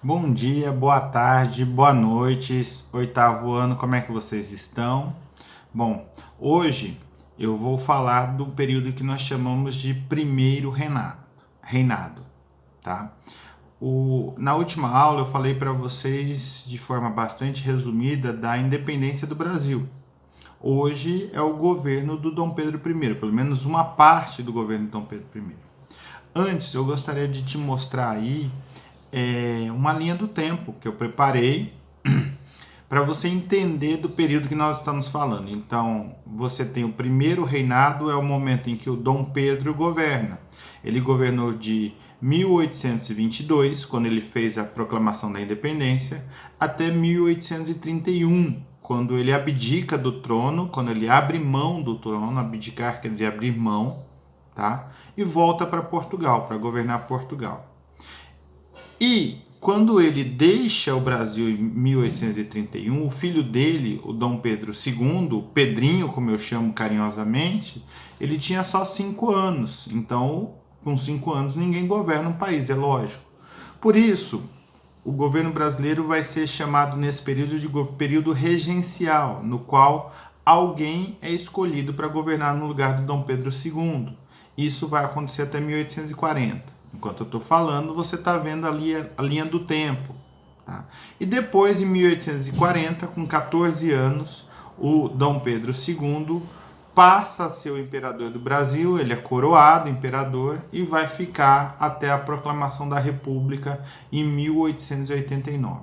Bom dia, boa tarde, boa noite, oitavo ano, como é que vocês estão? Bom, hoje eu vou falar do período que nós chamamos de primeiro reinado, tá? Na última aula eu falei para vocês de forma bastante resumida da independência do Brasil. Hoje é o governo do Dom Pedro I, pelo menos uma parte do governo do Dom Pedro I. Antes, eu gostaria de te mostrar aí uma linha do tempo que eu preparei para você entender do período que nós estamos falando. Então, você tem o primeiro reinado, é o momento em que o Dom Pedro governa. Ele governou de 1822, quando ele fez a proclamação da independência, até 1831, quando ele abdica do trono, quando ele abre mão do trono. Abdicar quer dizer abrir mão, tá? E volta para Portugal, para governar Portugal. E quando ele deixa o Brasil em 1831, o filho dele, o Dom Pedro II, o Pedrinho, como eu chamo carinhosamente, ele tinha só 5 anos. Então, com 5 anos, ninguém governa um país, é lógico. Por isso, o governo brasileiro vai ser chamado nesse período de período regencial, no qual alguém é escolhido para governar no lugar do Dom Pedro II. Isso vai acontecer até 1840. Enquanto eu estou falando, você está vendo ali a linha do tempo. Tá? E depois, em 1840, com 14 anos, o Dom Pedro II passa a ser o imperador do Brasil, ele é coroado imperador e vai ficar até a proclamação da República em 1889.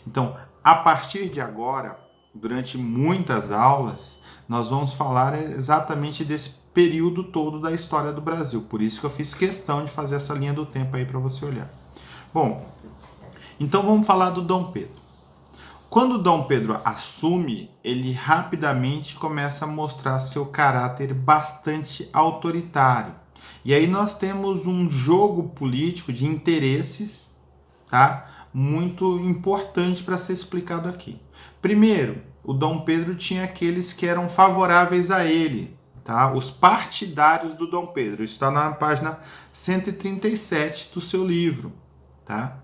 Então, a partir de agora, durante muitas aulas, nós vamos falar exatamente desse período todo da história do Brasil. Por isso que eu fiz questão de fazer essa linha do tempo aí para você olhar. Bom, então vamos falar do Dom Pedro. Quando Dom Pedro assume, ele rapidamente começa a mostrar seu caráter bastante autoritário. E aí nós temos um jogo político de interesses, tá? Muito importante para ser explicado aqui. Primeiro, o Dom Pedro tinha aqueles que eram favoráveis a ele, tá? Os partidários do Dom Pedro. Isso está na página 137 do seu livro, tá?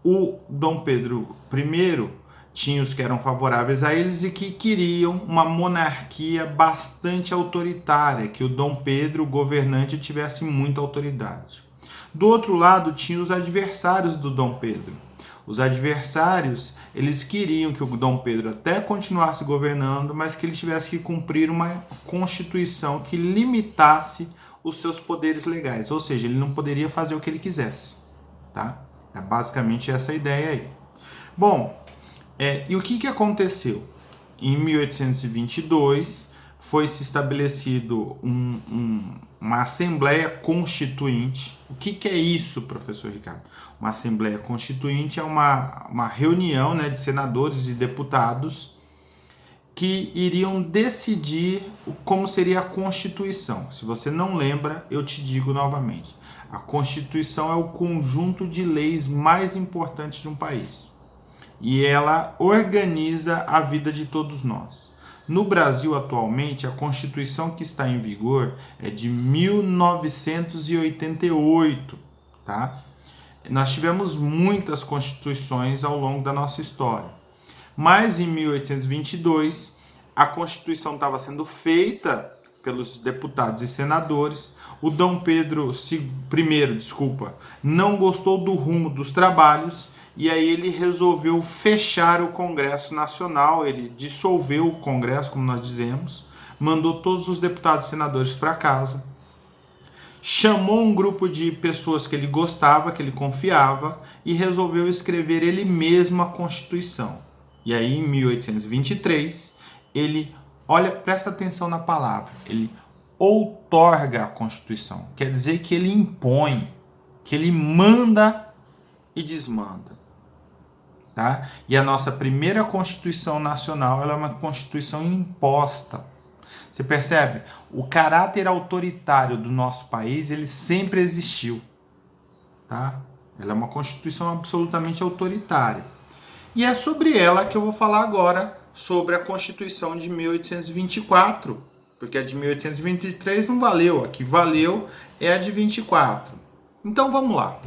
O Dom Pedro I tinha os que eram favoráveis a eles e que queriam uma monarquia bastante autoritária, que o Dom Pedro, o governante, tivesse muita autoridade. Do outro lado, tinha os adversários do Dom Pedro. Os adversários, eles queriam que o Dom Pedro até continuasse governando, mas que ele tivesse que cumprir uma constituição que limitasse os seus poderes legais, ou seja, ele não poderia fazer o que ele quisesse, tá? É basicamente essa ideia aí. Bom, e o que aconteceu? Em 1822 foi se estabelecido uma Assembleia Constituinte. O que é isso, professor Ricardo? Uma Assembleia Constituinte é uma reunião, né, de senadores e deputados que iriam decidir como seria a Constituição. Se você não lembra, eu te digo novamente. A Constituição é o conjunto de leis mais importantes de um país. E ela organiza a vida de todos nós. No Brasil, atualmente, a Constituição que está em vigor é de 1988, tá? Nós tivemos muitas constituições ao longo da nossa história. Mas em 1822, a Constituição estava sendo feita pelos deputados e senadores. O Dom Pedro I, não gostou do rumo dos trabalhos e aí ele resolveu fechar o Congresso Nacional. Ele dissolveu o Congresso, como nós dizemos, mandou todos os deputados e senadores para casa, chamou um grupo de pessoas que ele gostava, que ele confiava, e resolveu escrever ele mesmo a Constituição. E aí, em 1823, ele, presta atenção na palavra, ele outorga a Constituição. Quer dizer que ele impõe, que ele manda e desmanda. Tá? E a nossa primeira Constituição Nacional, ela é uma Constituição imposta. Você percebe? O caráter autoritário do nosso país, ele sempre existiu. Tá? Ela é uma Constituição absolutamente autoritária. E é sobre ela que eu vou falar agora, sobre a Constituição de 1824. Porque a de 1823 não valeu. A que valeu é a de 24. Então vamos lá.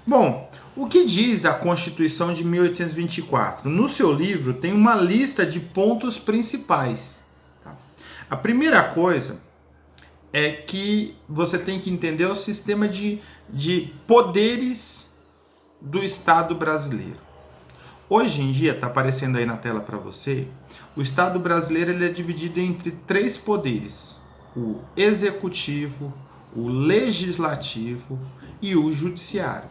Bom, o que diz a Constituição de 1824? No seu livro tem uma lista de pontos principais. Tá? A primeira coisa é que você tem que entender o sistema de poderes do Estado brasileiro. Hoje em dia, está aparecendo aí na tela para você, o Estado brasileiro ele é dividido entre três poderes: o executivo, o legislativo e o judiciário.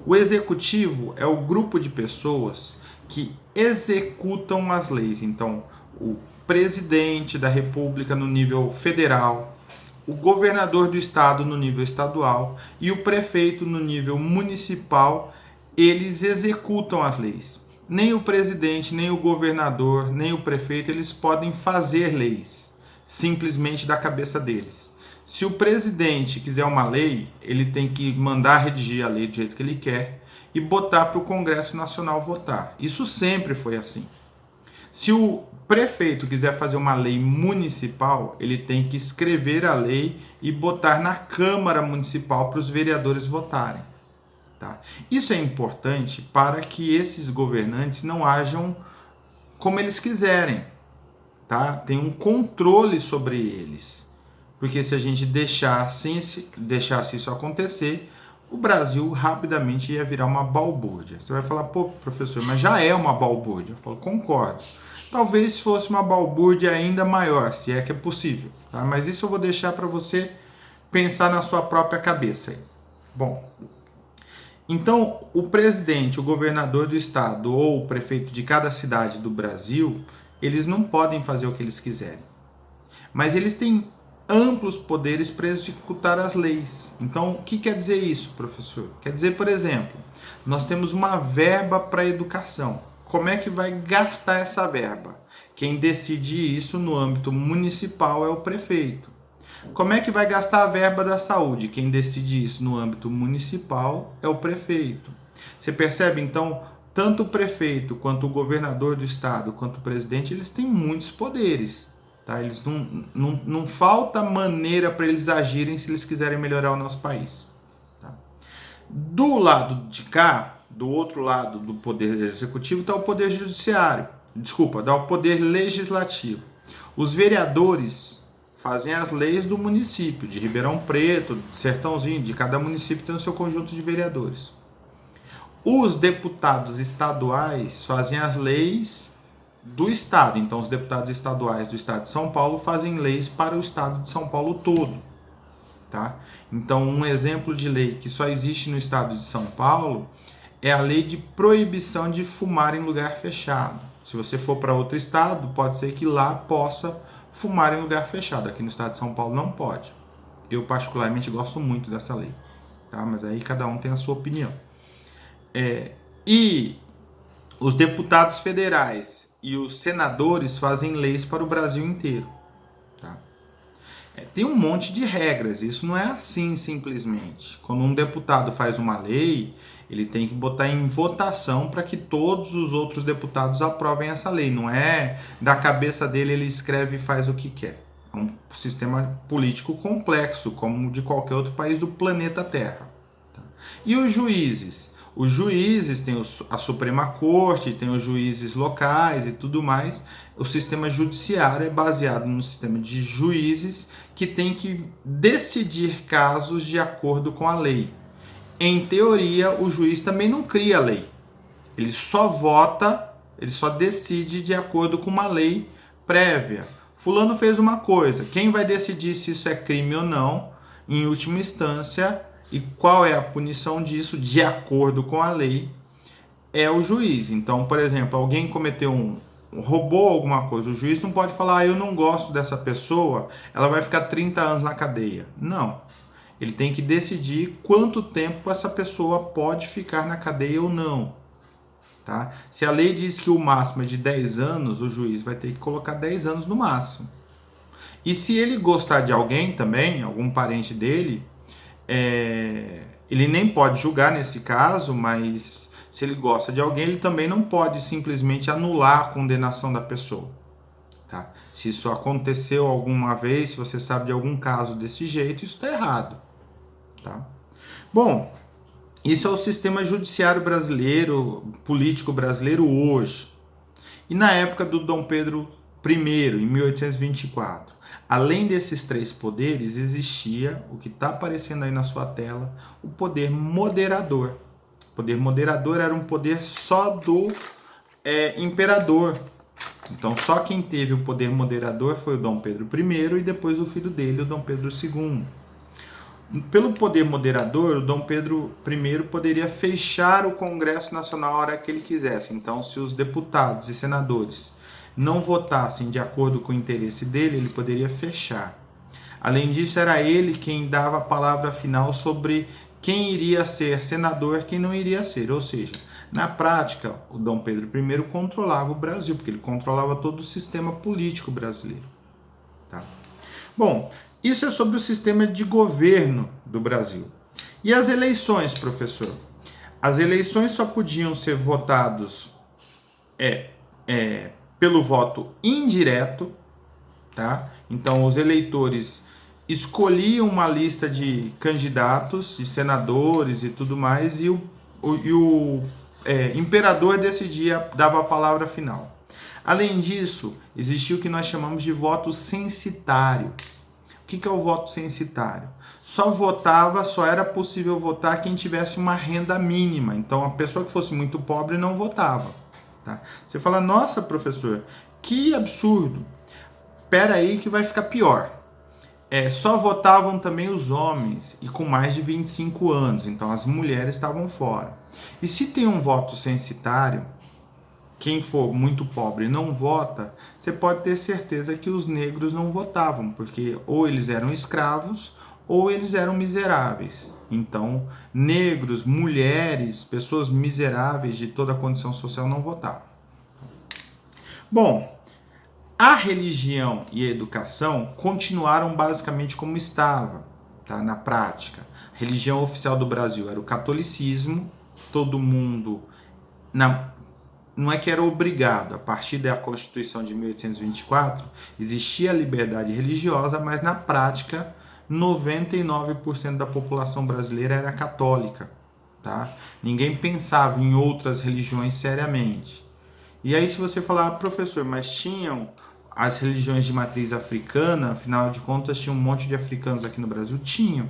O executivo é o grupo de pessoas que executam as leis. Então, o presidente da República no nível federal, o governador do estado no nível estadual e o prefeito no nível municipal, eles executam as leis. Nem o presidente, nem o governador, nem o prefeito, eles podem fazer leis, simplesmente da cabeça deles. Se o presidente quiser uma lei, ele tem que mandar redigir a lei do jeito que ele quer e botar para o Congresso Nacional votar. Isso sempre foi assim. Se o prefeito quiser fazer uma lei municipal, ele tem que escrever a lei e botar na Câmara Municipal para os vereadores votarem. Tá? Isso é importante para que esses governantes não agam como eles quiserem. Tá? Tem um controle sobre eles. Porque se a gente deixasse isso acontecer, o Brasil rapidamente ia virar uma balbúrdia. Você vai falar, pô, professor, mas já é uma balbúrdia. Eu falo, concordo. Talvez fosse uma balbúrdia ainda maior, se é que é possível. Tá? Mas isso eu vou deixar para você pensar na sua própria cabeça. Aí. Bom, então o presidente, o governador do estado ou o prefeito de cada cidade do Brasil, eles não podem fazer o que eles quiserem. Mas eles têm amplos poderes para executar as leis. Então, o que quer dizer isso, professor? Quer dizer, por exemplo, nós temos uma verba para a educação. Como é que vai gastar essa verba? Quem decide isso no âmbito municipal é o prefeito. Como é que vai gastar a verba da saúde? Quem decide isso no âmbito municipal é o prefeito. Você percebe, então, tanto o prefeito, quanto o governador do estado, quanto o presidente, eles têm muitos poderes. Tá? Eles não falta maneira para eles agirem se eles quiserem melhorar o nosso país. Tá? Do lado de cá, do outro lado do poder executivo, está o poder judiciário. Desculpa, dá o poder legislativo. Os vereadores fazem as leis do município, de Ribeirão Preto, de Sertãozinho, de cada município tem o seu conjunto de vereadores. Os deputados estaduais fazem as leis do estado. Então, os deputados estaduais do estado de São Paulo fazem leis para o estado de São Paulo todo. Tá? Então, um exemplo de lei que só existe no estado de São Paulo é a lei de proibição de fumar em lugar fechado. Se você for para outro estado, pode ser que lá possa fumar em lugar fechado. Aqui no estado de São Paulo não pode. Eu particularmente gosto muito dessa lei. Tá? Mas aí cada um tem a sua opinião. E os deputados federais e os senadores fazem leis para o Brasil inteiro. Tá? Tem um monte de regras, isso não é assim simplesmente. Quando um deputado faz uma lei, ele tem que botar em votação para que todos os outros deputados aprovem essa lei. Não é da cabeça dele, ele escreve e faz o que quer. É um sistema político complexo, como de qualquer outro país do planeta Terra. Tá? E os juízes? Os juízes têm a Suprema Corte, tem os juízes locais e tudo mais. O sistema judiciário é baseado no sistema de juízes que tem que decidir casos de acordo com a lei. Em teoria, o juiz também não cria a lei. Ele só vota, ele só decide de acordo com uma lei prévia. Fulano fez uma coisa. Quem vai decidir se isso é crime ou não, em última instância, e qual é a punição disso, de acordo com a lei, é o juiz. Então, por exemplo, alguém cometeu roubou alguma coisa, o juiz não pode falar, eu não gosto dessa pessoa, ela vai ficar 30 anos na cadeia. Não. Ele tem que decidir quanto tempo essa pessoa pode ficar na cadeia ou não. Tá? Se a lei diz que o máximo é de 10 anos, o juiz vai ter que colocar 10 anos no máximo. E se ele gostar de alguém também, algum parente dele, ele nem pode julgar nesse caso, mas se ele gosta de alguém, ele também não pode simplesmente anular a condenação da pessoa. Tá? Se isso aconteceu alguma vez, se você sabe de algum caso desse jeito, isso está errado. Tá? Bom, Isso é o sistema judiciário brasileiro, político brasileiro hoje. E na época do Dom Pedro I, em 1824, além desses três poderes, existia o que está aparecendo aí na sua tela, o poder moderador. O poder moderador era um poder só do imperador. Então, só quem teve o poder moderador foi o Dom Pedro I e depois o filho dele, o Dom Pedro II. Pelo poder moderador, o Dom Pedro I poderia fechar o Congresso Nacional a hora que ele quisesse. Então, se os deputados e senadores não votassem de acordo com o interesse dele, ele poderia fechar. Além disso, era ele quem dava a palavra final sobre quem iria ser senador e quem não iria ser. Ou seja, na prática, o Dom Pedro I controlava o Brasil, porque ele controlava todo o sistema político brasileiro. Tá? Bom, isso é sobre o sistema de governo do Brasil. E as eleições, professor? As eleições só podiam ser votados pelo voto indireto, tá? Então, os eleitores escolhiam uma lista de candidatos, de senadores e tudo mais, e o imperador decidia, dava a palavra final. Além disso, existia o que nós chamamos de voto censitário. O que é o voto censitário? Só era possível votar quem tivesse uma renda mínima. Então, a pessoa que fosse muito pobre não votava. Tá? Você fala, nossa, professor, que absurdo. Espera aí que vai ficar pior. Só votavam também os homens e com mais de 25 anos. Então, as mulheres estavam fora. E se tem um voto censitário, quem for muito pobre não vota, você pode ter certeza que os negros não votavam, porque ou eles eram escravos ou eles eram miseráveis. Então, negros, mulheres, pessoas miseráveis de toda a condição social não votavam. Bom, a religião e a educação continuaram basicamente como estava, tá? Na prática. A religião oficial do Brasil era o catolicismo, todo mundo não é que era obrigado, a partir da Constituição de 1824, existia a liberdade religiosa, mas na prática, 99% da população brasileira era católica. Tá? Ninguém pensava em outras religiões seriamente. E aí se você falar, professor, mas tinham as religiões de matriz africana, afinal de contas tinha um monte de africanos aqui no Brasil? Tinham,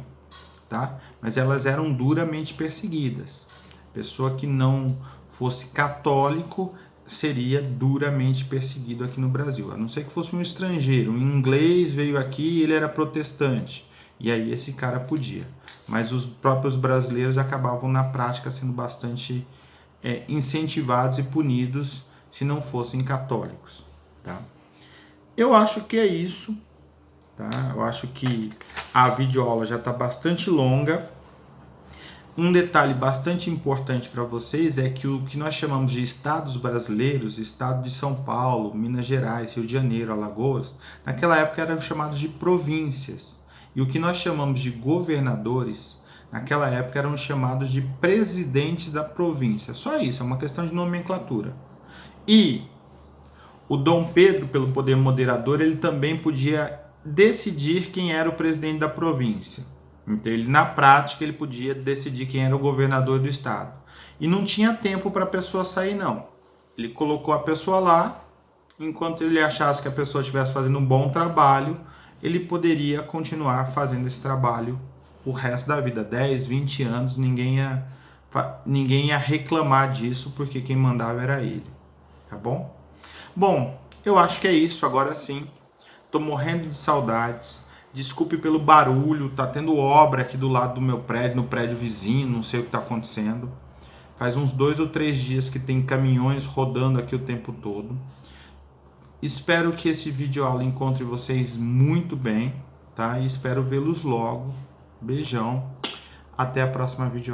tá? Mas elas eram duramente perseguidas. Pessoa que não fosse católico seria duramente perseguido aqui no Brasil, a não ser que fosse um estrangeiro, um inglês veio aqui e ele era protestante, e aí esse cara podia, mas os próprios brasileiros acabavam na prática sendo bastante incentivados e punidos se não fossem católicos, tá? Eu acho que é isso, tá? Eu acho que a videoaula já está bastante longa. Um detalhe bastante importante para vocês é que o que nós chamamos de estados brasileiros, estado de São Paulo, Minas Gerais, Rio de Janeiro, Alagoas, naquela época eram chamados de províncias. E o que nós chamamos de governadores, naquela época eram chamados de presidentes da província. Só isso, é uma questão de nomenclatura. E o Dom Pedro, pelo poder moderador, ele também podia decidir quem era o presidente da província. Então, na prática, ele podia decidir quem era o governador do estado. E não tinha tempo para a pessoa sair, não. Ele colocou a pessoa lá, enquanto ele achasse que a pessoa estivesse fazendo um bom trabalho, ele poderia continuar fazendo esse trabalho o resto da vida. 10, 20 anos, ninguém ia reclamar disso, porque quem mandava era ele. Tá bom? Bom, eu acho que é isso, agora sim. Tô morrendo de saudades. Desculpe pelo barulho, tá tendo obra aqui do lado do meu prédio, no prédio vizinho, não sei o que tá acontecendo. Faz uns 2 ou 3 dias que tem caminhões rodando aqui o tempo todo. Espero que esse vídeo aula encontre vocês muito bem, tá? E espero vê-los logo. Beijão. Até a próxima vídeo.